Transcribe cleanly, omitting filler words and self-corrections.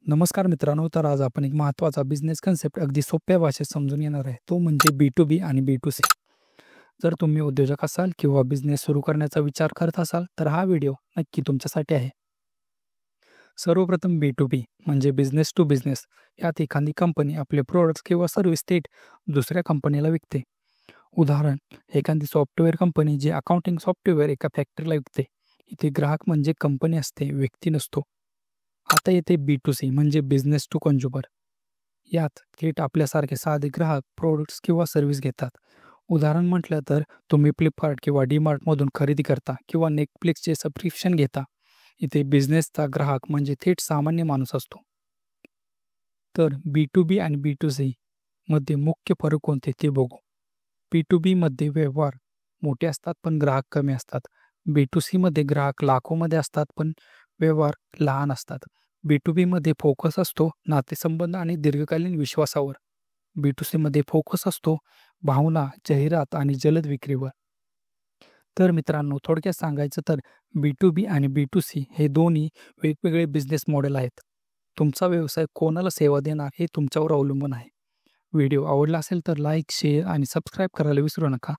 नमस्कार मित्रांनो, तर आज आपण एक महत्त्वाचा बिझनेस कन्सेप्ट अगदी सोप्या भाषेत समजून घेणार आहे. तो म्हणजे B2B आणि B2C. जर तुम्ही उद्योजक असाल किंवा बिझनेस सुरू करण्याचा विचार करत असाल, तर हा व्हिडिओ नक्की तुमच्यासाठी आहे. सर्वप्रथम B2B म्हणजे बिझनेस टू बिझनेस. यात एखादी कंपनी आपले प्रॉडक्ट्स किंवा सर्व्हिस थेट दुसऱ्या कंपनीला विकते. उदाहरण, एखादी सॉफ्टवेअर कंपनी जी अकाउंटिंग सॉफ्टवेअर एका फॅक्टरीला विकते. इथे ग्राहक म्हणजे कंपनी असते, व्यक्ती नसतो. आता येते B2C म्हणजे बिझनेस टू कंझ्युमर. यात थेट आपल्यासारखे साधे ग्राहक प्रोडक्ट्स किंवा सर्व्हिस घेतात. उदाहरण म्हटलं तर तुम्ही फ्लिपकार्ट किंवा डीमार्टमधून खरेदी करता किंवा नेटफ्लिक्सचे सबस्क्रिप्शन घेता. इथे बिझनेसचा ग्राहक म्हणजे थेट सामान्य माणूस असतो. तर B2B आणि B2C मध्ये मुख्य फरक कोणते ते बघू. B2B मध्ये व्यवहार मोठे असतात पण ग्राहक कमी असतात. B2C मध्ये ग्राहक लाखोमध्ये असतात पण व्यवहार लहान असतात. B2B मध्ये फोकस असतो नातेसंबंध आणि दीर्घकालीन विश्वासावर. B2C मध्ये फोकस असतो भावना, जाहिरात आणि जलद विक्रीवर. तर मित्रांनो, थोडक्यात सांगायचं तर B2B आणि B2C हे दोन्ही वेगवेगळे बिझनेस मॉडेल आहेत. तुमचा व्यवसाय कोणाला सेवा देणार हे तुमच्यावर अवलंबून आहे. व्हिडिओ आवडला असेल तर लाईक, शेअर आणि सबस्क्राईब करायला विसरू नका.